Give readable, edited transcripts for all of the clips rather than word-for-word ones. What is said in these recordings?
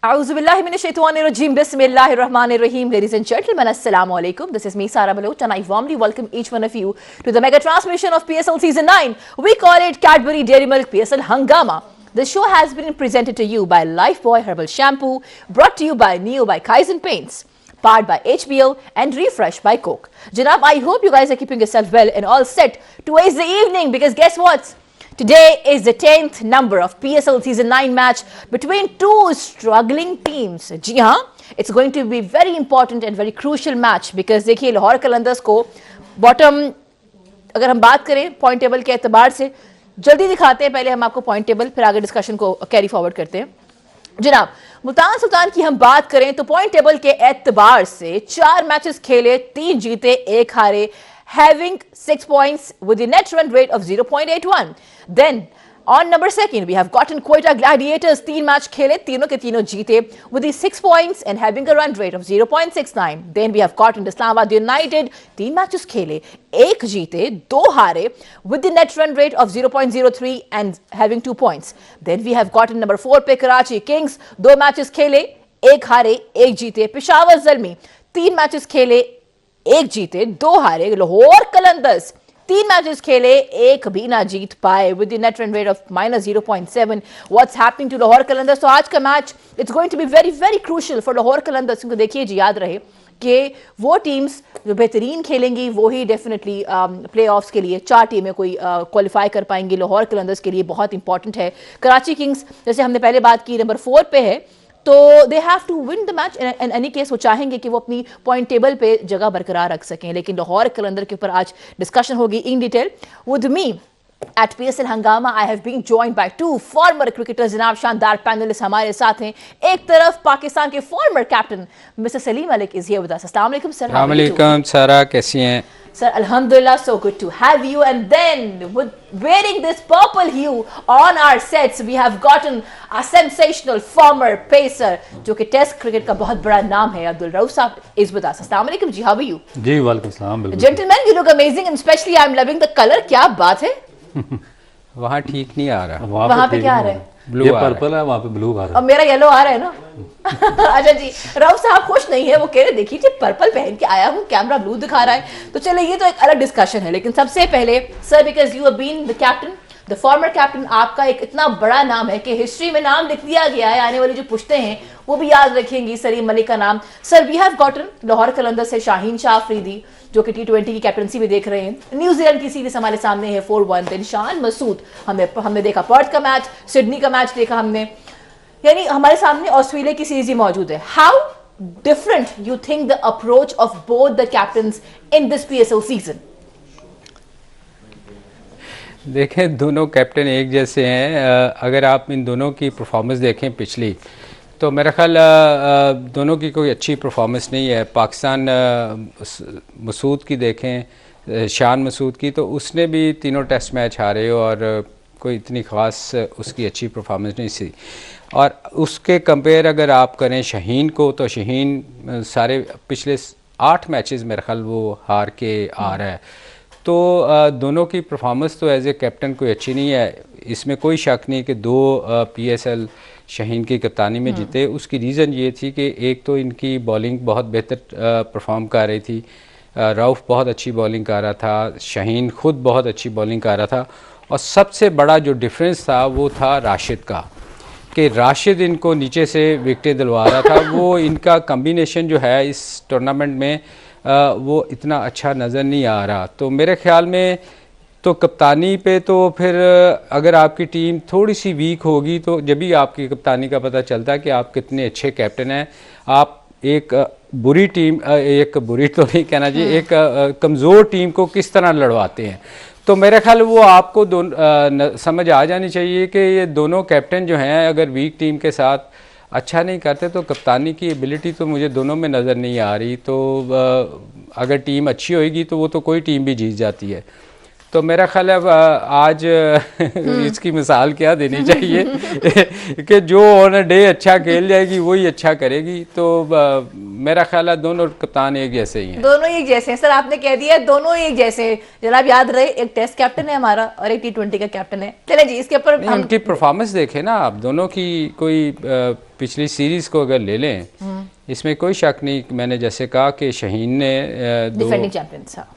A'udzubillahiminashaitanirrajim. Bismillahirrahmanirrahim. Ladies and gentlemen, Assalamu alaikum. This is me, Sara Baloch, and I warmly welcome each one of you to the mega transmission of PSL Season 9. We call it Cadbury Dairy Milk PSL Hangama. The show has been presented to you by Lifebuoy Herbal Shampoo, brought to you by Neo by Kaizen Paints, powered by HBL and refreshed by Coke. Janab, I hope you guys are keeping yourself well and all set to ace the evening, because guess what? Today is the 10th number of PSL Season 9 match between two struggling teams. जी हाँ, it's going to be very important and very crucial match because देखिए लाहौर कलंदर्स को bottom अगर हम बात करें point table के एतबार से जल्दी दिखाते हैं। पहले हम आपको पॉइंट टेबल फिर आगे डिस्कशन को कैरी फॉरवर्ड करते हैं। जनाब, मुल्तान सुल्तान की हम बात करें तो पॉइंट टेबल के एतबार से 4 मैचेस खेले, 3 जीते 1 हारे, having 6 points with the net run rate of 0.81. Then on number 2 we have gotten Quetta Gladiators, 3 match खेले, तीनों के तीनों जीते with the 6 points and having a run rate of 0.69. Then we have gotten Islamabad United, 3 matches खेले, 1 जीते 2 हारे with the net run rate of 0.03 and having 2 points. Then we have gotten number 4 पे Karachi Kings, 2 matches खेले, 1 हारे 1 जीते। Peshawar Zalmi 3 matches खेले, 1 जीते 2 हारे। लाहौर कलंदर्स 3 मैचेस खेले, 1 भी ना जीत पाए with the net run rate of -0.7. What's happening to Lahore Qalandars? तो आज का match it's going to be very very crucial for Lahore Qalandars. क्योंकि देखिए जी, याद रहे कि वो टीम्स जो बेहतरीन खेलेंगी वो ही डेफिनेटली प्ले ऑफ्स के लिए 4 टीमें कोई क्वालिफाई कर पाएंगी। लाहौर कलंदर्स के लिए बहुत इंपॉर्टेंट है। कराची किंग्स जैसे हमने पहले बात की नंबर 4 पे है, तो they have to win the match in any case. वो चाहेंगे कि वो अपनी पॉइंट टेबल पे जगह बरकरार रख सकें। लेकिन लाहौर कलंदर के ऊपर आज डिस्कशन होगी in detail with me at PSL हंगामा। I have been joined by 2 former cricketers. जनाब, शानदार पैनलिस्ट हमारे साथ हैं। एक तरफ पाकिस्तान के former captain mister Salim Malik is here with us. अस्सलाम वालेकुम सर। अस्सलाम वालेकुम सारा, कैसी हैं? Sir, Alhamdulillah, so good to have you. And then, with wearing this purple hue on our sets, we have gotten a sensational former pacer, जो कि test cricket का बहुत बड़ा नाम है। अब्दुल रऊफ साहब is with us. अस्सलाम वालेकुम जी, how are you? जी वालेकुम सलाम। बिल्कुल Gentlemen, you look amazing and especially I'm loving the color. क्या बात है? वहाँ ठीक नहीं आ रहा, वहाँ पे क्या आ रहा है? ये पर्पल है, वहाँ पे ब्लू आ रहा है। अब मेरा येलो आ रहा है ना। अच्छा जी, रऊफ साहब खुश नहीं है, वो कह रहे देखिए जी पर्पल पहन के आया हूँ, कैमरा ब्लू दिखा रहा है। तो चलिए, ये तो एक अलग डिस्कशन है। लेकिन सबसे पहले sir, because you have been the captain, the former captain, आपका एक इतना बड़ा नाम है कि हिस्ट्री में नाम लिख दिया गया है। आने वाली जो पुश्तें हैं वो भी याद रखेंगी सलीम मलिक का नाम। Sir, we have gotten Lahore Qalandars से शाहीन शाह अफरीदी, जो कि T20 की कैप्टनसी भी देख रहे हैं। न्यूजीलैंड की सीरीज हमारे सामने है 4-1। दिन शान मसूद, हमने देखा पर्थ का मैच, सिडनी का मैच देखा हमने, यानी हमारे सामने ऑस्ट्रेलिया की सीरीज ही मौजूद है। How different you think the approach of both the captains in this PSL season? देखें, दोनों कैप्टन एक जैसे हैं। अगर आप इन दोनों की परफॉर्मेंस देखें पिछली, तो मेरा ख्याल दोनों की कोई अच्छी परफॉर्मेंस नहीं है। पाकिस्तान मसूद की देखें, शान मसूद की, तो उसने भी तीनों टेस्ट मैच हारे और कोई इतनी ख़ास उसकी अच्छी परफॉर्मेंस नहीं थी। और उसके कंपेयर अगर आप करें शाहीन को, तो शाहीन सारे पिछले 8 मैचेस मेरा ख्याल वो हार के आ रहा है। तो दोनों की परफॉर्मेंस तो एज ए कैप्टन कोई अच्छी नहीं है, इसमें कोई शक नहीं कि 2 PSL शाहीन की कप्तानी में जीते। उसकी रीज़न ये थी कि एक तो इनकी बॉलिंग बहुत बेहतर परफॉर्म कर रही थी, रऊफ़ बहुत अच्छी बॉलिंग कर रहा था, शाहीन खुद बहुत अच्छी बॉलिंग कर रहा था, और सबसे बड़ा जो डिफरेंस था वो था राशिद का, कि राशिद इनको नीचे से विकेटें दिलवा रहा था। वो इनका कम्बिनेशन जो है इस टूर्नामेंट में वो इतना अच्छा नज़र नहीं आ रहा। तो मेरे ख्याल में तो कप्तानी पे तो फिर अगर आपकी टीम थोड़ी सी वीक होगी तो जब भी आपकी कप्तानी का पता चलता है कि आप कितने अच्छे कैप्टन हैं। आप एक बुरी टीम, एक बुरी तो नहीं कहना चाहिए, एक कमज़ोर टीम को किस तरह लड़वाते हैं। तो मेरे ख्याल वो आपको समझ आ जानी चाहिए कि ये दोनों कैप्टन जो हैं अगर वीक टीम के साथ अच्छा नहीं करते तो कप्तानी की एबिलिटी तो मुझे दोनों में नज़र नहीं आ रही। तो अगर टीम अच्छी होएगी तो वो तो कोई टीम भी जीत जाती है। तो मेरा ख्याल है अब आज इसकी मिसाल क्या देनी चाहिए कि जो ऑन अ डे अच्छा खेल जाएगी वही अच्छा करेगी। तो मेरा ख्याल है दोनों कप्तान एक जैसे ही हैं। दोनों एक जैसे हैं सर, आपने कह दिया दोनों एक जैसे हैं। जनाब याद रहे, एक टेस्ट कैप्टन है हमारा और एक T20 का कैप्टन है। चले जी, इसके ऊपर नहीं, उनकी परफॉर्मेंस देखें ना आप दोनों की। कोई पिछली सीरीज को अगर ले लें, इसमें कोई शक नहीं, मैंने जैसे कहा कि शाहीन ने डिफेंडिंग चैंपियन था,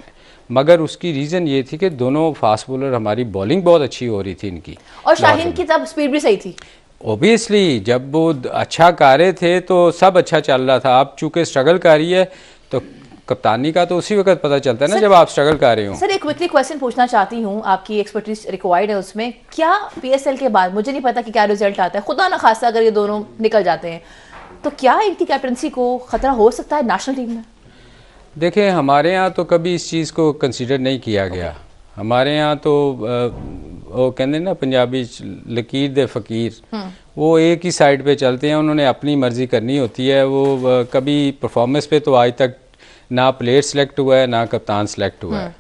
मगर उसकी रीज़न ये थी कि दोनों फास्ट बॉलर, हमारी बॉलिंग बहुत अच्छी हो रही थी इनकी, और शाहीन की तब स्पीड भी सही थी। ओबियसली जब वो अच्छा कर रहे थे तो सब अच्छा चल रहा था। आप चूँकि स्ट्रगल कर रही है तो कप्तानी का तो उसी वक्त पता चलता है ना जब आप स्ट्रगल कर रहे हो। सर एक क्विकली क्वेश्चन पूछना चाहती हूँ, आपकी एक्सपर्टीज रिक्वायर्ड है उसमें। क्या PSL के बाद, मुझे नहीं पता कि क्या रिजल्ट आता है, खुदा ना खासा अगर ये दोनों निकल जाते हैं तो क्या इनकी कैप्टनसी को खतरा हो सकता है नेशनल टीम में? देखें, हमारे यहाँ तो कभी इस चीज़ को कंसीडर नहीं किया गया। हमारे यहाँ तो वो कहते हैं ना पंजाबी लकीर दे फ़कीर, वो एक ही साइड पे चलते हैं, उन्होंने अपनी मर्ज़ी करनी होती है। वो कभी परफॉर्मेंस पे तो आज तक ना प्लेयर सेलेक्ट हुआ है ना कप्तान सेलेक्ट हुआ है।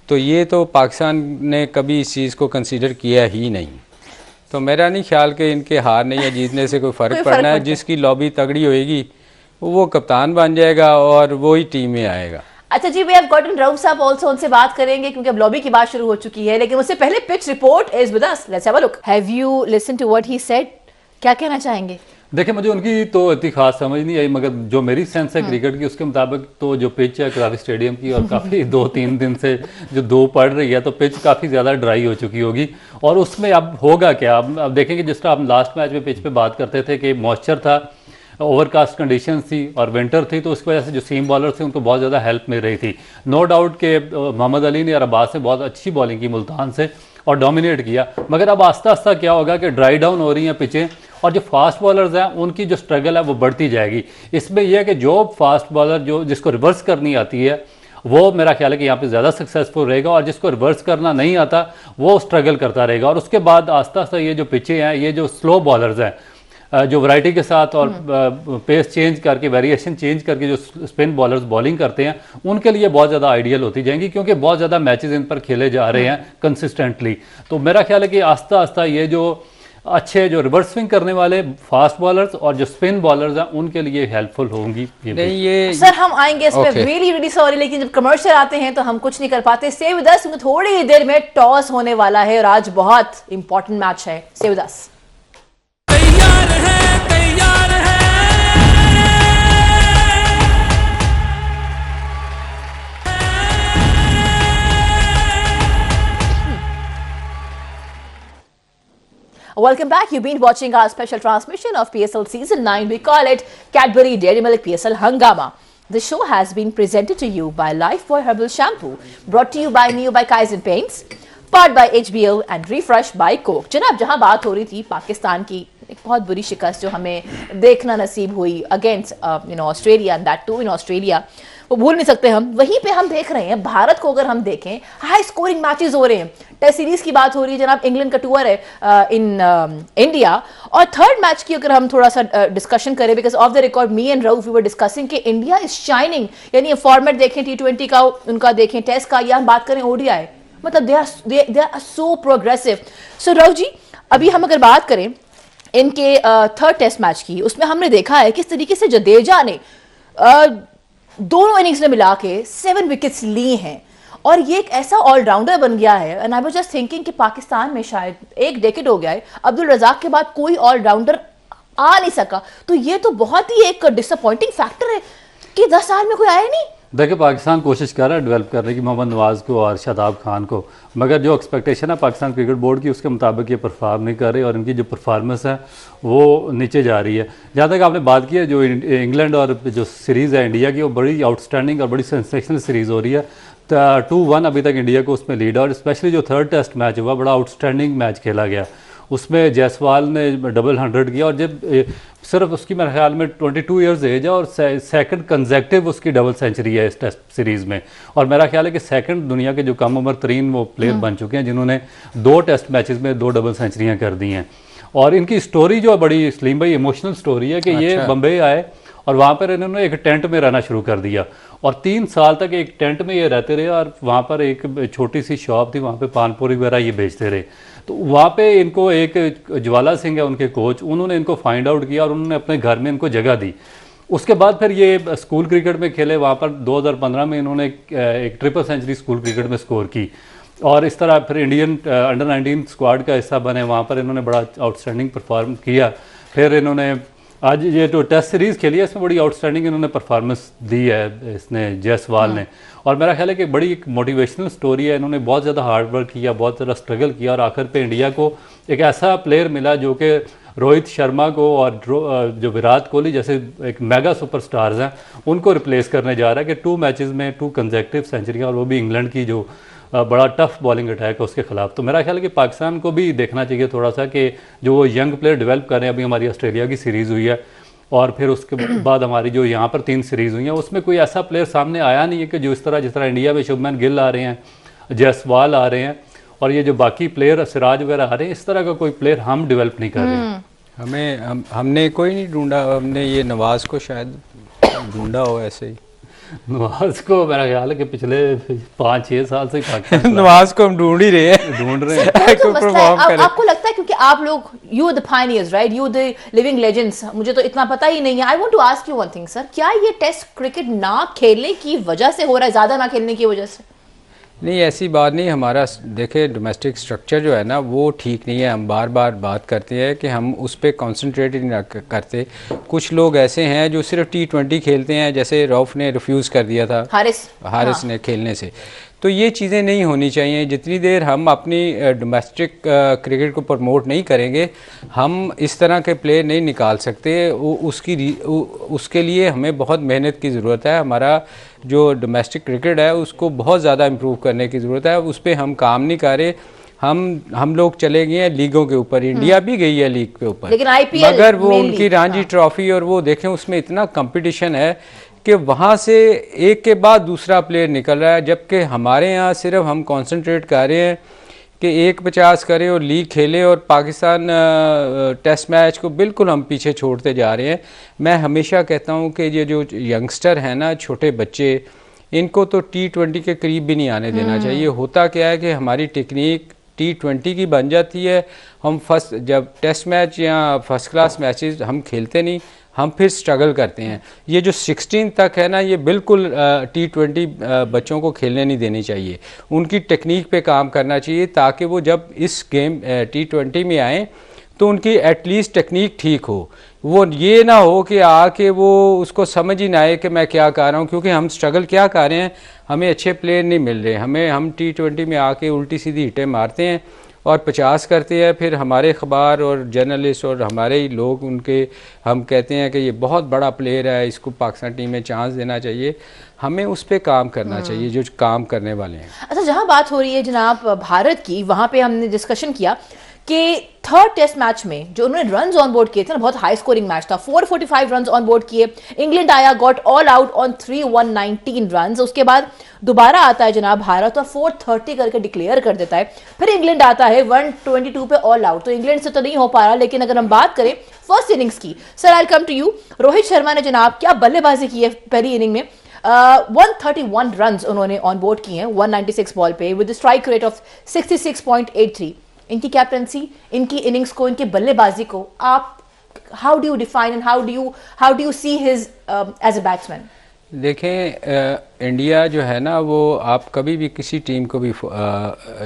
तो ये तो पाकिस्तान ने कभी इस चीज़ को कंसीडर किया ही नहीं। तो मेरा नहीं ख्याल कि इनके हारने या जीतने से कोई फ़र्क पड़ना है। जिसकी लॉबी तगड़ी होएगी वो कप्तान बन जाएगा और वो ही टीम में आएगा। अच्छा जी, वी हैव गॉटन रऊफ साहब आल्सो, उनसे बात करेंगे क्योंकि अब लॉबी की बात शुरू हो चुकी है। लेकिन उससे पहले pitch report is with us, let's have a look. Have you listen to what he said? क्या कहना चाहेंगे? देखिए, मुझे उनकी तो इतनी खास समझ नहीं आई, मगर जो मेरी सेंस है क्रिकेट की उसके मुताबिक तो जो पिच है कराची स्टेडियम की, और काफ़ी 2-3 दिन से जो धूप पड़ रही है तो पिच काफ़ी ज़्यादा ड्राई हो चुकी होगी। और उसमें अब होगा क्या, अब देखेंगे, जिस तरह आप लास्ट मैच में पिच पे बात करते थे कि मॉइस्चर था, ओवरकास्ट कंडीशंस थी और विंटर थी, तो उसकी वजह से जो सीम बॉलर थे उनको बहुत ज़्यादा हेल्प मिल रही थी। नो डाउट कि मोहम्मद अली ने और अब्बास ने बहुत अच्छी बॉलिंग की मुल्तान से और डोमिनेट किया। मगर अब आस्ता आस्ता क्या होगा कि ड्राई डाउन हो रही हैं पिचें, और जो फास्ट बॉलर्स हैं उनकी जो स्ट्रगल है वो बढ़ती जाएगी। इसमें यह है कि जो फास्ट बॉलर जो जिसको रिवर्स करनी आती है वो मेरा ख्याल है कि यहाँ पे ज़्यादा सक्सेसफुल रहेगा, और जिसको रिवर्स करना नहीं आता वो स्ट्रगल करता रहेगा। और उसके बाद आस्ता आस्ता ये जो पिचें हैं, ये जो स्लो बॉलर्स हैं जो वैरायटी के साथ और पेस चेंज करके, वेरिएशन चेंज करके जो स्पिन बॉलर्स बॉलिंग करते हैं, उनके लिए बहुत ज़्यादा आइडियल होती जाएंगी, क्योंकि बहुत ज़्यादा मैचेस इन पर खेले जा रहे हैं कंसिस्टेंटली। तो मेरा ख्याल है कि आस्ता आस्ता ये जो अच्छे जो रिवर्स स्विंग करने वाले फास्ट बॉलर्स और जो स्पिन बॉलर्स हैं उनके लिए हेल्पफुल होंगी। नहीं, ये सर हम आएंगे इस पे, रियली रियली सॉरी, लेकिन जब कमर्शियल आते हैं तो हम कुछ नहीं कर पाते। स्टे विद अस, क्योंकि थोड़ी ही देर में टॉस होने वाला है और आज बहुत इंपॉर्टेंट मैच है। Stay with us. Welcome back. You've been watching our special transmission of PSL Season 9. We call it Cadbury Dairy Milk PSL Hangama. The show has been presented to you by Lifebuoy Herbal Shampoo, brought to you by Neo by Kaizen Paints, powered by HBO and refreshed by Coke. जनाब, जहां बात हो रही थी पाकिस्तान की एक बहुत बुरी शिकस्त जो हमें देखना नसीब हुई against Australia, and that too in Australia, वो भूल नहीं सकते हम। वहीं पे हम देख रहे हैं भारत को, अगर हम देखें हाई स्कोरिंग मैचेस हो रहे हैं। टेस्ट सीरीज की बात हो रही है जनाब, इंग्लैंड का टूर है इन इंडिया। और थर्ड मैच की अगर हम थोड़ा सा डिस्कशन करें, because off the record me and Rauf we were discussing कि इंडिया इज शाइनिंग, यानी फॉर्मेट देखें T20 का, उनका देखें टेस्ट का, या हम बात करें ODI, मतलब दे आर सो प्रोग्रेसिव। सो राउफ जी, अभी हम अगर बात करें इनके थर्ड टेस्ट मैच की, उसमें हमने देखा है किस तरीके से जडेजा ने दोनों इनिंग्स में मिला के 7 विकेट्स ली हैं, और ये एक ऐसा ऑलराउंडर बन गया है। And I was just thinking कि पाकिस्तान में शायद एक डेकेड हो गया है, अब्दुल रज़ाक के बाद कोई ऑलराउंडर आ नहीं सका। तो ये तो बहुत ही एक डिसअपॉइंटिंग फैक्टर है कि 10 साल में कोई आया नहीं। देखिए, पाकिस्तान कोशिश कर रहा है डेवलप करने की मोहम्मद नवाज़ को और शादाब खान को, मगर जो एक्सपेक्टेशन है पाकिस्तान क्रिकेट बोर्ड की उसके मुताबिक ये परफॉर्म नहीं कर रहे, और इनकी जो परफॉर्मेंस है वो नीचे जा रही है। जहाँ तक आपने बात की है जो इंग्लैंड और जो सीरीज़ है इंडिया की, वो बड़ी आउटस्टैंडिंग और बड़ी सेंसेशनल सीरीज़ हो रही है। 2-1 अभी तक इंडिया को उसमें लीड है, और स्पेशली जो थर्ड टेस्ट मैच हुआ बड़ा आउटस्टैंडिंग मैच खेला गया। उसमें जायसवाल ने डबल 100 किया, और जब सिर्फ उसकी मेरे ख्याल में 22 ईयर्स एज है, और सेकंड कंसेक्टिव उसकी डबल सेंचुरी है इस टेस्ट सीरीज़ में। और मेरा ख्याल है कि सेकंड दुनिया के जो कम उम्र तरीन वो प्लेयर बन चुके हैं जिन्होंने 2 टेस्ट मैचेस में 2 डबल सेंचुरियाँ कर दी हैं। और इनकी स्टोरी जो बड़ी, सलीम भाई, इमोशनल स्टोरी है कि ये बम्बई आए और वहाँ पर इन्होंने एक टेंट में रहना शुरू कर दिया और 3 साल तक एक टेंट में ये रहते रहे और वहाँ पर एक छोटी सी शॉप थी, वहाँ पे पानपुरी वगैरह ये बेचते रहे। तो वहाँ पे इनको एक ज्वाला सिंह है उनके कोच, उन्होंने इनको फाइंड आउट किया और उन्होंने अपने घर में इनको जगह दी। उसके बाद फिर ये स्कूल क्रिकेट में खेले, वहाँ पर 2015 में इन्होंने एक ट्रिपल सेंचुरी स्कूल क्रिकेट में स्कोर की और इस तरह फिर इंडियन अंडर 19 स्क्वाड का हिस्सा बने, वहाँ पर इन्होंने बड़ा आउटस्टैंडिंग परफॉर्म किया। फिर इन्होंने आज ये जो टेस्ट सीरीज़ खेली है इसमें बड़ी आउटस्टैंडिंग इन्होंने परफॉर्मेंस दी है इसने जायसवाल ने, और मेरा ख्याल है कि बड़ी एक मोटिवेशनल स्टोरी है। इन्होंने बहुत ज़्यादा हार्ड वर्क किया, बहुत ज़्यादा स्ट्रगल किया और आखिर पे इंडिया को एक ऐसा प्लेयर मिला जो कि रोहित शर्मा को और जो विराट कोहली जैसे एक मेगा सुपरस्टार्स हैं उनको रिप्लेस करने जा रहा है कि 2 मैचेस में 2 कंसेक्यूटिव सेंचुरियाँ, और वो भी इंग्लैंड की जो बड़ा टफ बॉलिंग अटैक है उसके खिलाफ। तो मेरा ख्याल है कि पाकिस्तान को भी देखना चाहिए थोड़ा सा कि जो वो यंग प्लेयर डेवलप कर रहे हैं। अभी हमारी ऑस्ट्रेलिया की सीरीज़ हुई है और फिर उसके बाद हमारी जो यहाँ पर 3 सीरीज़ हुई हैं उसमें कोई ऐसा प्लेयर सामने आया नहीं है कि जो जिस तरह इंडिया में शुभमन गिल आ रहे हैं, जायसवाल आ रहे हैं और ये जो बाकी प्लेयर सिराज वगैरह आ रहे हैं, इस तरह का कोई प्लेयर हम डेवलप नहीं कर रहे हैं। हमने कोई नहीं ढूंढा, हमने ये नवाज को शायद ढूंढा हो ऐसे ही। नवाज को मेरा ख्याल है कि पिछले 5-6 साल से पाकिस्तान नवाज को हम ढूंढ ही रहे हैं तो मसला है, आपको लगता है क्योंकि आप लोग you the pioneers right, you the living legends, मुझे तो इतना पता ही नहीं है। I want to ask you one thing sir, क्या ये टेस्ट क्रिकेट ना खेलने की वजह से हो रहा है, ज्यादा ना खेलने की वजह से? नहीं, ऐसी बात नहीं। हमारा देखिए डोमेस्टिक स्ट्रक्चर जो है ना वो ठीक नहीं है। हम बार बार बात करते हैं कि हम उस पर कॉन्सेंट्रेट नहीं करते। कुछ लोग ऐसे हैं जो सिर्फ T20 खेलते हैं, जैसे रऊफ ने रिफ्यूज़ कर दिया था, हारिस ने खेलने से। तो ये चीज़ें नहीं होनी चाहिए। जितनी देर हम अपनी डोमेस्टिक क्रिकेट को प्रमोट नहीं करेंगे, हम इस तरह के प्लेयर नहीं निकाल सकते। उसके लिए हमें बहुत मेहनत की ज़रूरत है। हमारा जो डोमेस्टिक क्रिकेट है उसको बहुत ज़्यादा इम्प्रूव करने की ज़रूरत है। उस पर हम काम नहीं कर रहे। हम लोग चले गए हैं लीगों के ऊपर, इंडिया भी गई है लीग के ऊपर, लेकिन IPL मगर वो उनकी रणजी ट्रॉफी और वो देखें उसमें इतना कंपटीशन है कि वहाँ से एक के बाद दूसरा प्लेयर निकल रहा है, जबकि हमारे यहाँ सिर्फ हम कंसंट्रेट कर रहे हैं कि 1-50 करें और लीग खेले, और पाकिस्तान टेस्ट मैच को बिल्कुल हम पीछे छोड़ते जा रहे हैं। मैं हमेशा कहता हूँ कि ये जो यंगस्टर हैं ना, छोटे बच्चे, इनको तो T20 के करीब भी नहीं आने देना चाहिए। होता क्या है कि हमारी टेक्निक T20 की बन जाती है। हम जब टेस्ट मैच या फर्स्ट क्लास मैचेस हम खेलते नहीं, हम फिर स्ट्रगल करते हैं। ये जो 16 तक है ना, ये बिल्कुल T20 बच्चों को खेलने नहीं देनी चाहिए। उनकी टेक्निक पे काम करना चाहिए ताकि वो जब इस गेम T20 में आएँ तो उनकी एटलीस्ट टेक्निक ठीक हो। वो ये ना हो कि आके वो उसको समझ ही ना आए कि मैं क्या कर रहा हूँ, क्योंकि हम स्ट्रगल क्या कर रहे हैं, हमें अच्छे प्लेयर नहीं मिल रहे। हम T20 में आके उल्टी सीधी हिटें मारते हैं और 50 करते हैं। फिर हमारे अखबार और जर्नलिस्ट और हमारे ही लोग उनके हम कहते हैं कि ये बहुत बड़ा प्लेयर है, इसको पाकिस्तान टीम में चांस देना चाहिए। हमें उस पर काम करना चाहिए जो काम करने वाले हैं। अच्छा, जहां बात हो रही है जनाब भारत की, वहां पे हमने डिस्कशन किया कि 3rd टेस्ट मैच में जो उन्होंने रन्स ऑन बोर्ड किए थे ना, बहुत हाई स्कोरिंग मैच था, 445 रन्स ऑन बोर्ड किए। इंग्लैंड आया, got all out on 3-119 runs. उसके बाद दोबारा आता है जनाब भारत और 430 करके डिक्लेयर कर देता है। फिर इंग्लैंड आता है 122 पे ऑल आउट। तो इंग्लैंड से तो नहीं हो पा रहा, लेकिन अगर हम बात करें फर्स्ट इनिंग्स की, sir I come to you. Rohit Sharma ने जनाब क्या बल्लेबाजी की है पहली इनिंग में। 131 रन्स उन्होंने ऑन बोर्ड किए हैं 196 बॉल पे विद स्ट्राइक रेट ऑफ 66.83। इनकी कैप्टनसी, इनकी इनिंग्स को, इनकी बल्लेबाजी को आप how do you define and how do you see his as a batsman? देखें, इंडिया जो है ना, वो आप कभी भी किसी टीम को भी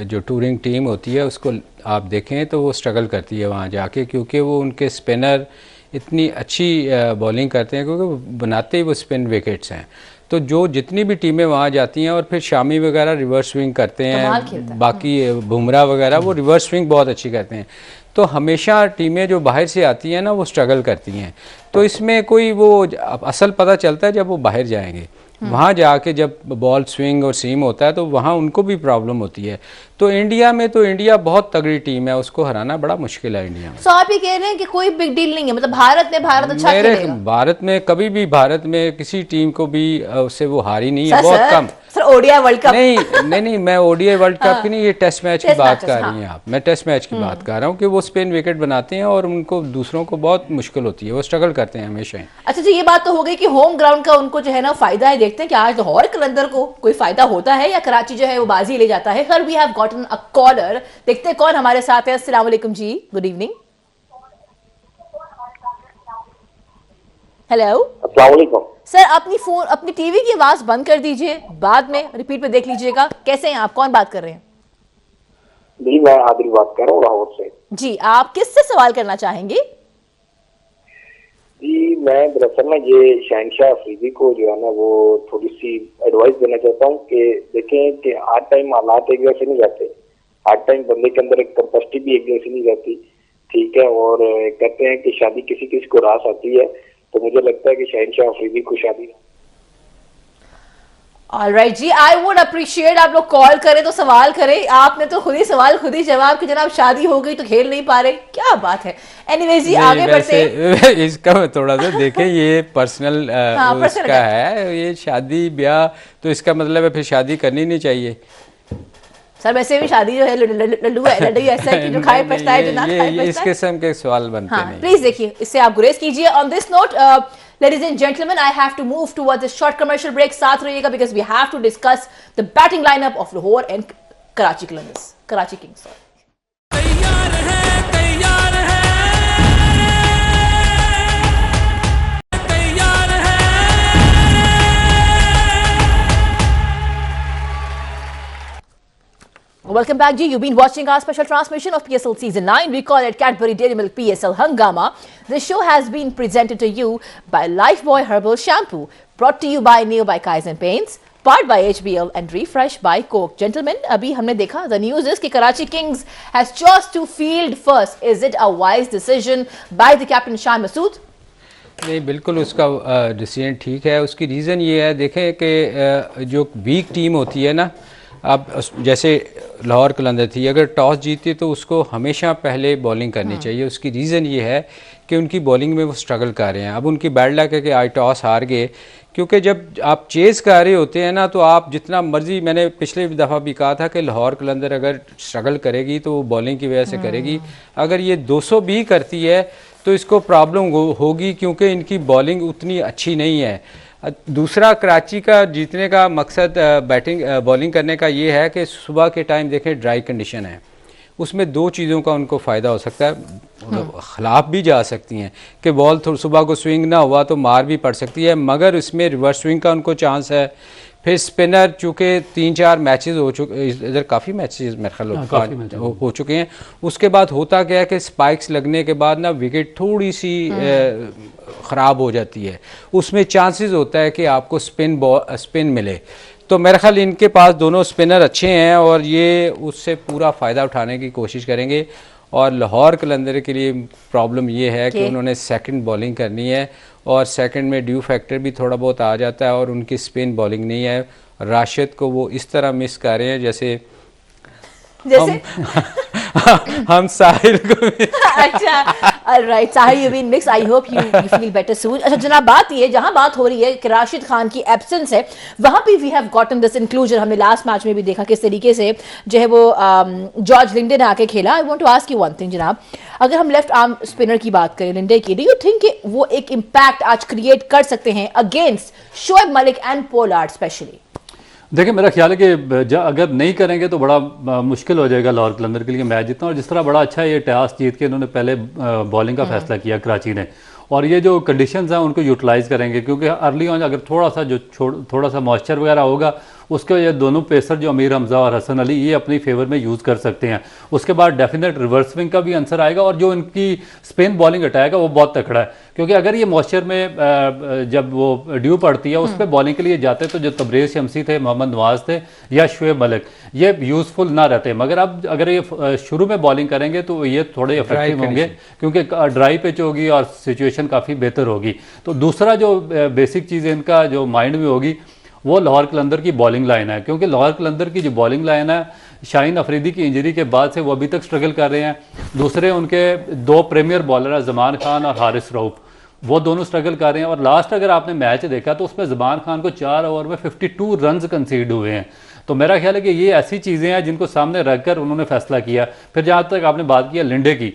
जो टूरिंग टीम होती है उसको आप देखें तो वो स्ट्रगल करती है वहाँ जाके, क्योंकि वो उनके स्पिनर इतनी अच्छी बॉलिंग करते हैं, क्योंकि बनाते ही वो स्पिन विकेट्स हैं। तो जो जितनी भी टीमें वहाँ जाती हैं, और फिर शामी वगैरह रिवर्स स्विंग करते हैं, बाकी बुमराह वगैरह वो रिवर्स स्विंग बहुत अच्छी करते हैं। तो हमेशा टीमें जो बाहर से आती हैं ना, वो स्ट्रगल करती हैं। तो इसमें कोई वो असल पता चलता है जब वो बाहर जाएंगे, वहाँ जाके जब बॉल स्विंग और सीम होता है तो वहाँ उनको भी प्रॉब्लम होती है। तो इंडिया बहुत तगड़ी टीम है, उसको हराना बड़ा मुश्किल है इंडिया में। सो आप ये कह रहे हैं कि कोई बिग डील नहीं है, मतलब भारत अच्छा खेलेगा? भारत में कभी भी भारत में किसी टीम को भी उससे वो हारी नहीं है, बहुत कम। सर ओडीआई वर्ल्ड कप नहीं मैं ओडीआई वर्ल्ड कप की नहीं, ये टेस्ट मैच की बात कर रही हैं आप। मैं टेस्ट मैच की बात कर रहा हूँ कि वो स्पिन विकेट बनाते हैं और उनको दूसरों को बहुत मुश्किल होती है, वो स्ट्रगल करते हैं हमेशा। अच्छा जी, ये बात तो हो गई कि होम ग्राउंड का उनको जो है ना फायदा है। देखते हैं कि आज लाहौर कलंदर को कोई फायदा होता है या कराची जो है वो बाजी ले जाता है। Sir we have gotten a caller, देखते हैं कौन हमारे साथ है। अस्सलाम वालेकुम जी, गुड इवनिंग। हेलो, अस्सलाम वालेकुम। सर अपनी टीवी की आवाज बंद कर दीजिए, बाद में रिपीट पे देख लीजिएगा। कैसे हैं आप, कौन बात कर रहे हैं? जी मैं आदिल बात कर रहा हूँ लाहौर से। जी, आप किससे सवाल करना चाहेंगे? जी मैं दरअसल ना ये शहनशाह अफरीदी को जो है ना वो थोड़ी सी एडवाइस देना चाहता हूँ कि देखें कि हर टाइम हालात एक जैसे नहीं रहते, हर टाइम बंदे के अंदर एक कैपेसिटी भी एक जैसी नहीं रहती, ठीक है। और कहते हैं कि शादी किसी किसी को रास आती है, तो मुझे लगता है कि शहनशाह अफरीदी को शादी। ऑलराइट जी, आई वुड अप्रिशिएट आप लोग कॉल करें तो सवाल करें। आपने तो खुद ही सवाल खुद ही जवाब कि जनाब शादी हो गई तो खेल नहीं पा रहे, क्या बात है। एनीवेज जी आगे बढ़ते हैं। इसका थोड़ा सा देखें, ये पर्सनल उसका है, ये शादी ब्याह, तो इसका मतलब है फिर शादी करनी नहीं चाहिए। सर वैसे भी शादी जो है लड्डू ऐसा है कि जो खाए पछताए, जो ना खाए पछताए। इस किस्म के सवाल बनते नहीं। प्लीज देखिए, इससे आप गुरेज कीजिए। On this note ladies and gentlemen, I have to move towards a short commercial break. साथ रहिएगा because we have to discuss the batting lineup of Lahore and Karachi Kings. Welcome back, Ji. You've been watching our special transmission of PSL Season 9. We call it Cadbury Dairy Milk PSL Hangama. This show has been presented to you by Lifebuoy Herbal Shampoo, brought to you by Neo by Kaizen Paints, powered by HBL and Refresh by Coke. Gentlemen, अभी हमने देखा, the news is कि Karachi Kings has chose to field first. Is it a wise decision by the captain Shan Masood? नहीं, बिल्कुल उसका decision ठीक है। उसकी रीज़न ये है, देखें कि जो वीक टीम होती है ना, अब जैसे लाहौर कलंदर थी, अगर टॉस जीती तो उसको हमेशा पहले बॉलिंग करनी चाहिए। उसकी रीज़न ये है कि उनकी बॉलिंग में वो स्ट्रगल कर रहे हैं। अब उनकी बैड लक है कि आज टॉस हार गए, क्योंकि जब आप चेज़ कर रहे होते हैं ना, तो आप जितना मर्जी, मैंने पिछले दफ़ा भी कहा था कि लाहौर कलंदर अगर स्ट्रगल करेगी तो वो बॉलिंग की वजह से करेगी। अगर ये 200 भी करती है तो इसको प्रॉब्लम होगी, क्योंकि इनकी बॉलिंग उतनी अच्छी नहीं है। दूसरा, कराची का जीतने का मकसद बॉलिंग करने का ये है कि सुबह के टाइम देखें ड्राई कंडीशन है, उसमें दो चीज़ों का उनको फ़ायदा हो सकता है, ख़िलाफ़ भी जा सकती हैं कि बॉल थोड़ा सुबह को स्विंग ना हुआ तो मार भी पड़ सकती है, मगर इसमें रिवर्स स्विंग का उनको चांस है। फिर स्पिनर, चूँकि 3-4 मैचेस हो चुके, इधर काफ़ी मैचेस मेरे ख्याल हो चुके हैं। उसके बाद होता क्या है कि स्पाइक्स लगने के बाद ना विकेट थोड़ी सी ख़राब हो जाती है, उसमें चांसेस होता है कि आपको स्पिन मिले। तो मेरे ख्याल इनके पास दोनों स्पिनर अच्छे हैं और ये उससे पूरा फ़ायदा उठाने की कोशिश करेंगे। और लाहौर कलंदर के लिए प्रॉब्लम ये है कि उन्होंने सेकंड बॉलिंग करनी है, और सेकंड में ड्यू फैक्टर भी थोड़ा बहुत आ जाता है, और उनकी स्पिन बॉलिंग नहीं है। राशिद को वो इस तरह मिस कर रहे हैं जैसे हम साहिल को अच्छा, alright Sahil, you been mix, I hope you feel better soon. अच्छा जनाब, बात ये, जहां बात हो रही है कि राशिद खान की एब्सेंस है, वहां पे we have gotten this inclusion. हमने लास्ट मैच में भी देखा किस तरीके से जो है वो जॉर्ज लिंडे ने आके खेला। I want to ask you one thing जनाब, अगर हम लेफ्ट आर्म स्पिनर की बात करें लिंडे की, डू यू थिंक कि वो एक इम्पैक्ट आज क्रिएट कर सकते हैं against Shoaib Malik and Pollard specially? देखिए, मेरा ख्याल है कि अगर नहीं करेंगे तो बड़ा मुश्किल हो जाएगा लाहौर कलंदर के लिए मैच जीतना। और जिस तरह बड़ा अच्छा ये टॉस जीत के इन्होंने पहले बॉलिंग का फैसला किया कराची ने, और ये जो कंडीशंस हैं उनको यूटिलाइज करेंगे, क्योंकि अर्ली ऑन अगर थोड़ा सा मॉइस्चर वगैरह होगा, उसके ये दोनों पेसर जो अमीर हमजा और हसन अली, ये अपनी फेवर में यूज़ कर सकते हैं। उसके बाद डेफिनेट रिवर्स स्विंग का भी आंसर आएगा, और जो इनकी स्पिन बॉलिंग अटैक है वो बहुत तकड़ा है, क्योंकि अगर ये मॉइस्चर में जब वो ड्यू पड़ती है उस पर बॉलिंग के लिए जाते तो जो तबरेज़ शमसी थे, मोहम्मद नवाज थे या शोएब मलिक, ये यूज़फुल ना रहते। मगर अब अगर ये शुरू में बॉलिंग करेंगे तो ये थोड़े इफेक्टिव होंगे, क्योंकि ड्राई पिच होगी और सिचुएशन काफ़ी बेहतर होगी। तो दूसरा जो बेसिक चीज़ इनका जो माइंड में होगी, वो लाहौर कलंदर की बॉलिंग लाइन है, क्योंकि लाहौर कलंदर की जो बॉलिंग लाइन है शाहीन अफरीदी की इंजरी के बाद से वो अभी तक स्ट्रगल कर रहे हैं। दूसरे उनके 2 प्रीमियर बॉलर हैं ज़मान खान और हारिस रऊफ, वो दोनों स्ट्रगल कर रहे हैं। और लास्ट अगर आपने मैच देखा तो उसमें ज़मान खान को 4 ओवर में 52 रन कंसीड हुए हैं। तो मेरा ख्याल है कि ये ऐसी चीज़ें हैं जिनको सामने रखकर उन्होंने फैसला किया। फिर जहाँ तक आपने बात किया लिंडे की,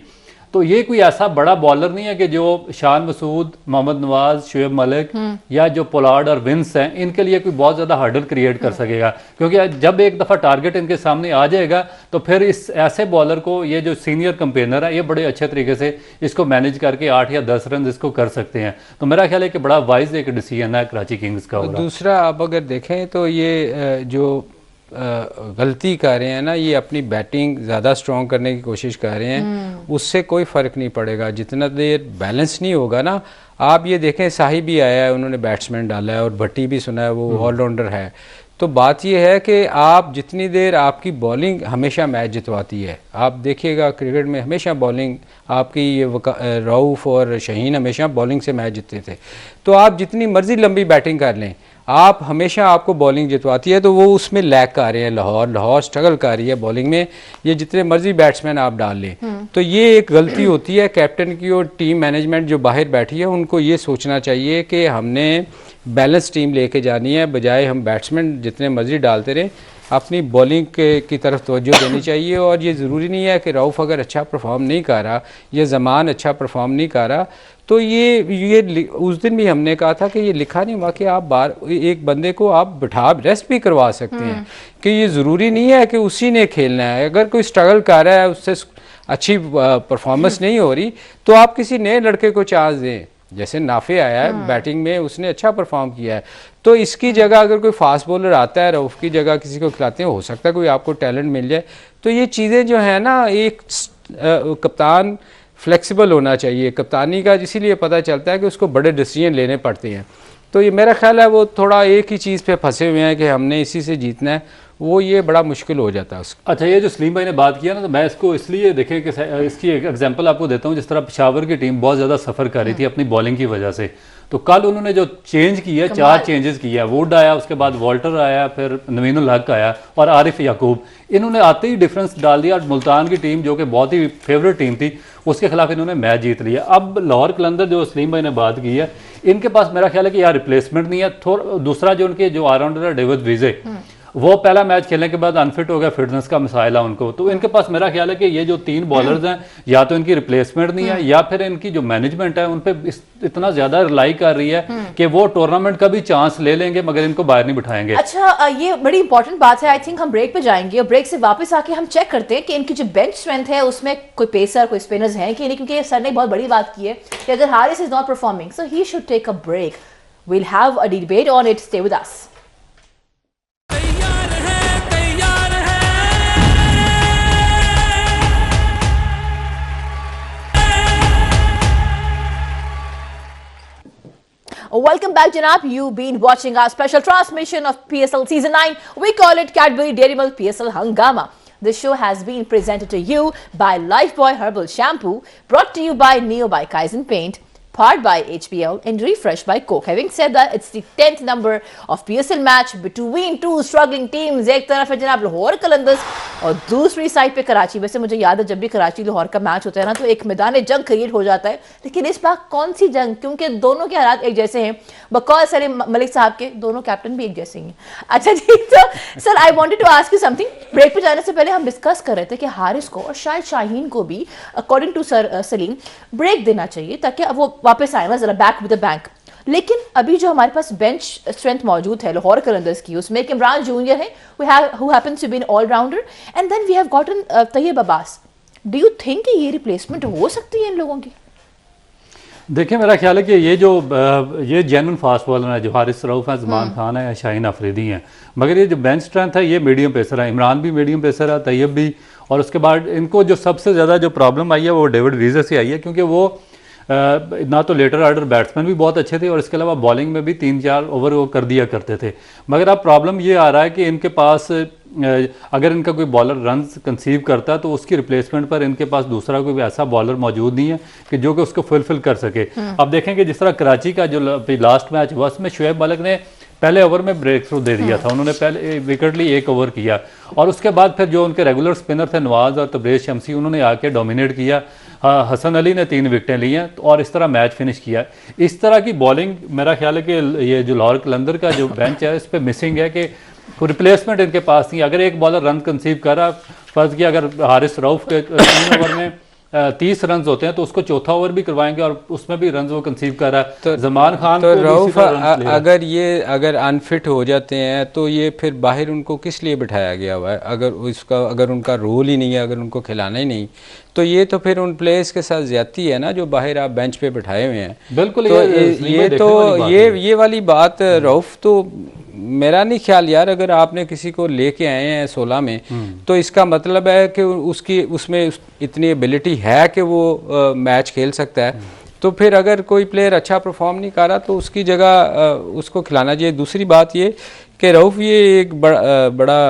तो ये कोई ऐसा बड़ा बॉलर नहीं है कि जो शान मसूद, मोहम्मद नवाज, शुएब मलिक या जो पोलार्ड और विंस हैं इनके लिए कोई बहुत ज़्यादा हर्डल क्रिएट कर सकेगा, क्योंकि जब एक दफ़ा टारगेट इनके सामने आ जाएगा तो फिर इस ऐसे बॉलर को ये जो सीनियर कंपेनर है ये बड़े अच्छे तरीके से इसको मैनेज करके 8 या 10 रन इसको कर सकते हैं। तो मेरा ख्याल है कि बड़ा वाइज एक डिसीजन है कराची किंग्स का। दूसरा आप अगर देखें तो ये जो गलती कर रहे हैं ना, ये अपनी बैटिंग ज़्यादा स्ट्रॉन्ग करने की कोशिश कर रहे हैं, उससे कोई फ़र्क नहीं पड़ेगा जितना देर बैलेंस नहीं होगा ना। आप ये देखें साहिब भी आया है, उन्होंने बैट्समैन डाला है, और भट्टी भी सुना है वो ऑलराउंडर है। तो बात ये है कि आप जितनी देर आपकी बॉलिंग हमेशा मैच जितवाती है, आप देखिएगा क्रिकेट में हमेशा बॉलिंग आपकी ये रऊफ़ और शहीन हमेशा बॉलिंग से मैच जीतते थे। तो आप जितनी मर्जी लंबी बैटिंग कर लें, आप हमेशा आपको बॉलिंग जितवाती है। तो वो उसमें लैग कर रहे हैं, लाहौर स्ट्रगल कर रही है बॉलिंग में, ये जितने मर्जी बैट्समैन आप डाल लें। तो ये एक गलती होती है कैप्टन की, और टीम मैनेजमेंट जो बाहर बैठी है उनको ये सोचना चाहिए कि हमने बैलेंस टीम लेके जानी है, बजाय हम बैट्समैन जितने मर्जी डालते रहें, अपनी बॉलिंग की तरफ तवज्जो देनी चाहिए। और ये ज़रूरी नहीं है कि रऊफ़ अगर अच्छा परफॉर्म नहीं कर रहा या ज़मान अच्छा परफॉर्म नहीं कर रहा तो ये उस दिन भी हमने कहा था कि ये लिखा नहीं हुआ कि आप एक बंदे को आप बिठा रेस्ट भी करवा सकते हैं, कि ये ज़रूरी नहीं है कि उसी ने खेलना है। अगर कोई स्ट्रगल कर रहा है, उससे अच्छी परफॉर्मेंस नहीं हो रही, तो आप किसी नए लड़के को चांस दें। जैसे नाफे आया है बैटिंग में, उसने अच्छा परफॉर्म किया है, तो इसकी जगह अगर कोई फास्ट बॉलर आता है, रऊफ़ की जगह किसी को खिलाते हैं, हो सकता है कोई आपको टैलेंट मिल जाए। तो ये चीज़ें जो है ना, एक कप्तान फ्लेक्सिबल होना चाहिए। कप्तानी का इसीलिए पता चलता है कि उसको बड़े डिसीजन लेने पड़ते हैं। तो ये मेरा ख्याल है वो थोड़ा एक ही चीज़ पे फंसे हुए हैं कि हमने इसी से जीतना है, वो ये बड़ा मुश्किल हो जाता है उसको। अच्छा, ये जो सलीम भाई ने बात किया ना, तो मैं इसको इसलिए देखें कि इसकी एक एग्जांपल आपको देता हूँ। जिस तरह पेशावर की टीम बहुत ज़्यादा सफ़र कर रही थी अपनी बॉलिंग की वजह से, तो कल उन्होंने जो चेंज किया, 4 चेंजेस किया, वुड आया, उसके बाद वॉल्टर आया, फिर नवीनुल हक आया और आरिफ याकूब। इन्होंने आते ही डिफरेंस डाल दिया। और मुल्तान की टीम जो कि बहुत ही फेवरेट टीम थी, उसके खिलाफ इन्होंने मैच जीत लिया। अब लाहौर कलंदर जो सलीम भाई ने बात की है, इनके पास मेरा ख्याल है कि यार रिप्लेसमेंट नहीं है। दूसरा जो उनके जो ऑलराउंडर है डेविड विजे, वो पहला मैच खेलने के बाद अनफिट हो गया, फिटनेस का मसाइला उनको। तो इनके पास मेरा ख्याल है कि ये जो 3 बॉलर्स हैं, या तो इनकी रिप्लेसमेंट नहीं है, या फिर इनकी जो मैनेजमेंट है उन पर इतना ज्यादा रिलाई कर रही है कि वो टूर्नामेंट का भी चांस ले लेंगे मगर इनको बाहर नहीं बिठाएंगे। अच्छा, ये बड़ी इंपॉर्टेंट बात है। आई थिंक हम ब्रेक पे जाएंगे और ब्रेक से वापस आके हम चेक करते हैं कि इनकी जो बेंच स्ट्रेंथ है उसमें कोई पेसर, कोई स्पिनर्स हैं कि नहीं, क्योंकि सर ने बहुत बड़ी बात की है कि अगर Haris is not performing so he should take a break. We will have a debate on it, stay with us. Welcome back, Janab. You've been watching our special transmission of PSL Season 9. We call it Cadbury Dairy Milk PSL Hangama. This show has been presented to you by Lifebuoy Herbal Shampoo, brought to you by Neo by Kaizen Paint, powered by HPL and refreshed by Coke. Having said that, it's the 10th number of PSL match between two struggling teams. एक तरफ है जनाब लाहौर कलंदर्स और दूसरी side पे कराची। वैसे मुझे याद है जब भी कराची लाहौर का मैच होता है ना तो एक मैदान जंग क्रिएट हो जाता है, लेकिन इस बार कौन सी जंग, क्योंकि दोनों के हालात एक जैसे हैं। बकौल सलीम मलिक साहब के दोनों कैप्टन भी एक जैसे ही हैं। अच्छा जी, तो sir I wanted to ask you something. Break पे जाने से पहले हम डिस्कस कर रहे थे कि हारिस को और शायद शाहीन को भी according to sir Saleem break देना चाहिए ताकि अब वो वापस आए ना जरा बैक विद द बैंक। लेकिन अभी जो हमारे पास बेंच स्ट्रेंथ मौजूद है लाहौर कलंदर्स की, उसमें एक इमरान जूनियर है who happens to be an all-rounder, and then we have gotten Tayyab Abbas. Do you think कि ये रिप्लेसमेंट हो सकती है इन लोगों की? देखिए, मेरा ख्याल है कि ये जेन्युइन फास्ट बॉलर है, जो हारिस रऊफ है, ज़मान खान है या शाहीन अफरीदी हैं, मगर ये जो बेंच स्ट्रेंथ है ये मीडियम पेसर है। इमरान भी मीडियम पेसर है, तैयब भी, और उसके बाद इनको जो सबसे ज़्यादा जो प्रॉब्लम आई है वो डेविड विजे से आई है, क्योंकि वो ना तो लेटर ऑर्डर बैट्समैन भी बहुत अच्छे थे और इसके अलावा बॉलिंग में भी 3-4 ओवर वो कर दिया करते थे। मगर अब प्रॉब्लम ये आ रहा है कि इनके पास अगर इनका कोई बॉलर रन कंसीव करता है तो उसकी रिप्लेसमेंट पर इनके पास दूसरा कोई ऐसा बॉलर मौजूद नहीं है कि जो कि उसको फुलफिल कर सके। अब देखेंगे जिस तरह कराची का जो लास्ट मैच हुआ उसमें शुएब मलिक ने पहले ओवर में ब्रेक थ्रू दे दिया था उन्होंने, पहले विकेट ली, 1 ओवर किया, और उसके बाद फिर जो उनके रेगुलर स्पिनर थे नवाज और तबरेज शमसी, उन्होंने आके डोमिनेट किया। हसन अली ने 3 विकेटें ली हैं और इस तरह मैच फिनिश किया। इस तरह की बॉलिंग मेरा ख्याल है कि ये जो लाहौर कलंदर का जो बेंच है इस पर मिसिंग है कि रिप्लेसमेंट इनके पास नहीं। अगर एक बॉलर रन कंसीव कर रहा, फर्ज किया अगर हारिस रऊफ के 3 ओवर में 30 रन होते हैं तो उसको चौथा ओवर भी करवाएंगे और उसमें भी रन वो कंसीव कर रहा है। तो जमान खान तो को रऊफ अगर अनफिट हो जाते हैं तो ये फिर बाहर उनको किस लिए बिठाया गया हुआ है? अगर उनका रोल ही नहीं है, अगर उनको खिलाना ही नहीं, तो ये तो फिर उन प्लेयर्स के साथ ज्यादती है ना जो बाहर आप बेंच पे बिठाए हुए हैं। बिल्कुल, तो ये वाली बात रऊफ तो मेरा नहीं ख्याल यार, अगर आपने किसी को लेके आए हैं 16 में तो इसका मतलब है कि उसमें इतनी एबिलिटी है कि वो मैच खेल सकता है। तो फिर अगर कोई प्लेयर अच्छा परफॉर्म नहीं कर रहा तो उसकी जगह उसको खिलाना चाहिए। दूसरी बात ये कि रऊफ ये एक बड़ा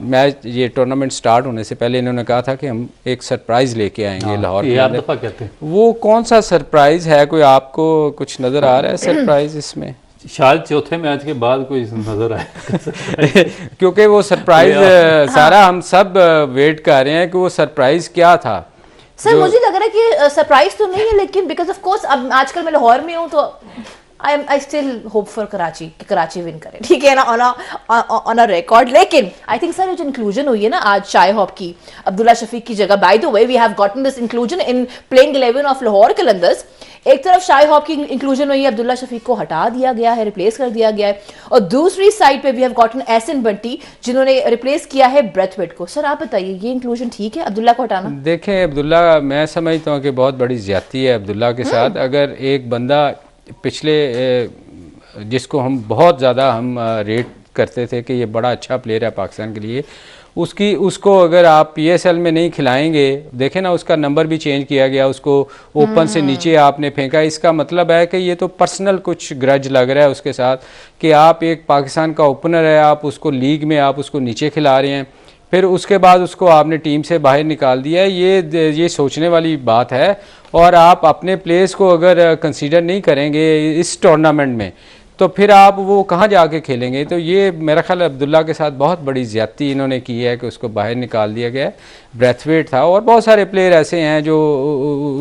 मैच, ये टूर्नामेंट स्टार्ट होने से पहले इन्होंने कहा था कि हम एक सरप्राइज लेके आएंगे लाहौर के अंदर। दफा कहते हैं वो कौन सा सरप्राइज है? कोई आपको कुछ नजर आ रहा है सरप्राइज इसमें? शायद चौथे मैच के बाद कोई नजर आए क्योंकि वो सरप्राइज सारा हम सब वेट कर रहे हैं कि वो सरप्राइज क्या था। सर मुझे लग रहा है कि सरप्राइज तो नहीं है, लेकिन बिकॉज ऑफ कोर्स अब आजकल मैं लाहौर में हूँ तो I still hope for Karachi कि कराची विन करे, ठीक है ना, ऑन अ रिकॉर्ड। लेकिन आई थिंक सर जो इंक्लूजन हुई है ना आज शाय हॉप की अब्दुल्ला शफीक की जगह, by the way we have gotten this inclusion in playing 11 of Lahore Qalandars. एक तरफ शाय हॉप की इंक्लूजन हुई है, अब्दुल्ला शफीक को हटा दिया गया है, रिप्लेस कर दिया गया है, और दूसरी साइड पे वी हैव गॉटन एहसन बंटी जिन्होंने रिप्लेस किया है ब्रेथवेट को। सर आप बताइए ये इंक्लूजन ठीक है अब्दुल्ला को हटाना? देखें अब्दुल्ला, मैं समझता हूँ कि बहुत बड़ी ज्यादती है अब्दुल्ला के साथ। अगर एक बंदा पिछले जिसको हम बहुत ज़्यादा हम रेट करते थे कि ये बड़ा अच्छा प्लेयर है पाकिस्तान के लिए, उसको अगर आप पीएसएल में नहीं खिलाएंगे, देखें ना उसका नंबर भी चेंज किया गया, उसको ओपन से नीचे आपने फेंका। इसका मतलब है कि ये तो पर्सनल कुछ ग्रज लग रहा है उसके साथ कि आप एक पाकिस्तान का ओपनर है, आप उसको लीग में आप उसको नीचे खिला रहे हैं, फिर उसके बाद उसको आपने टीम से बाहर निकाल दिया है। ये सोचने वाली बात है। और आप अपने प्लेयर्स को अगर कंसीडर नहीं करेंगे इस टूर्नामेंट में तो फिर आप वो कहाँ जाके खेलेंगे? तो ये मेरा ख्याल अब्दुल्ला के साथ बहुत बड़ी ज्यादती इन्होंने की है कि उसको बाहर निकाल दिया गया। ब्रेथवेट था और बहुत सारे प्लेयर ऐसे हैं जो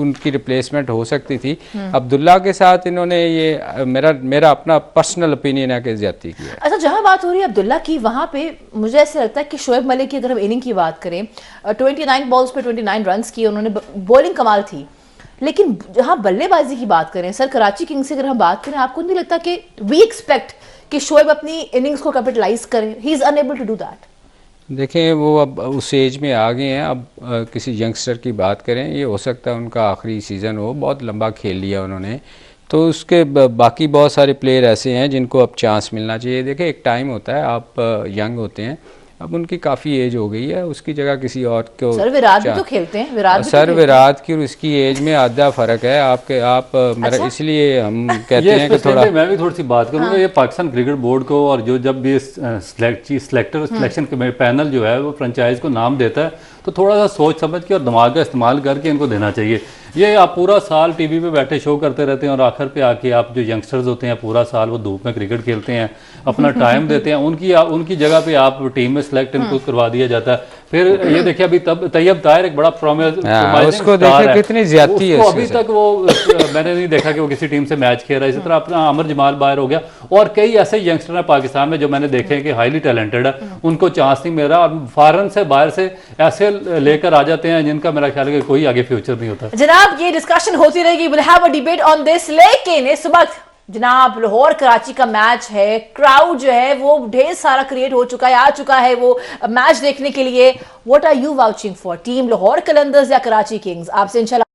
उनकी रिप्लेसमेंट हो सकती थी। अब्दुल्ला के साथ इन्होंने ये मेरा अपना पर्सनल ओपिनियन है कि ज्यादती की है। अच्छा, जहां बात हो रही है अब्दुल्ला की, वहां पे मुझे ऐसा लगता है कि शोएब मलिक की अगर हम इनिंग की बात करें, 29 बॉल्स पे 29 रन्स किए उन्होंने, बॉलिंग कमाल थी। लेकिन जहां बल्लेबाजी की बात करें सर, कराची किंग्स से अगर हम बात करें, आपको नहीं लगता कि वी एक्सपेक्ट कि शोएब अपनी इनिंग्स को कैपिटलाइज करें? He is unable to do that. देखें वो अब उस एज में आ गए हैं। अब किसी यंगस्टर की बात करें, ये हो सकता है उनका आखिरी सीज़न हो, बहुत लंबा खेल लिया उन्होंने, तो उसके बाकी बहुत सारे प्लेयर ऐसे हैं जिनको अब चांस मिलना चाहिए। देखें एक टाइम होता है, आप यंग होते हैं, अब उनकी काफ़ी एज हो गई है, उसकी जगह किसी और को। सर विराट भी तो खेलते हैं, विराट की और उसकी एज में आधा फ़र्क है। मेरा इसलिए हम कहते हैं कि थोड़ा मैं भी थोड़ी सी बात करूँगा। ये पाकिस्तान क्रिकेट बोर्ड को और जो जब भी सिलेक्शन पैनल जो है वो फ्रेंचाइज को नाम देता है तो थोड़ा सा सोच समझ के और दिमाग का इस्तेमाल करके इनको देना चाहिए। ये आप पूरा साल टीवी पे बैठे शो करते रहते हैं और आखिर पे आके आप जो यंगस्टर्स होते हैं पूरा साल वो धूप में क्रिकेट खेलते हैं, अपना टाइम देते हैं, उनकी जगह पे आप टीम में सिलेक्ट इनको करवा दिया जाता है। फिर ये देखिए अभी तैयब ताहिर एक बड़ा उसको देखिए कितनी ज्यादती है, अभी तक वो मैंने नहीं देखा कि वो किसी टीम से मैच खेल रहा है। इसी तरह अपना अमर जमाल बाहर हो गया और कई ऐसे यंगस्टर हैं पाकिस्तान में जो मैंने देखे हैं कि हाईली टैलेंटेड है, उनको चांस नहीं मिल रहा और फॉरेन से बाहर से ऐसे लेकर आ जाते हैं जिनका मेरा ख्याल है कि कोई आगे फ्यूचर नहीं होता। जनाब ये डिस्कशन होती रहेगी, will have a debate on this, लेकिन इस वक्त जनाब लाहौर कराची का मैच है, क्राउड जो है वो ढेर सारा क्रिएट हो चुका है, आ चुका है वो मैच देखने के लिए। What are you vouching for, team Lahore Qalandars या कराची किंग्स? आपसे इंशाल्लाह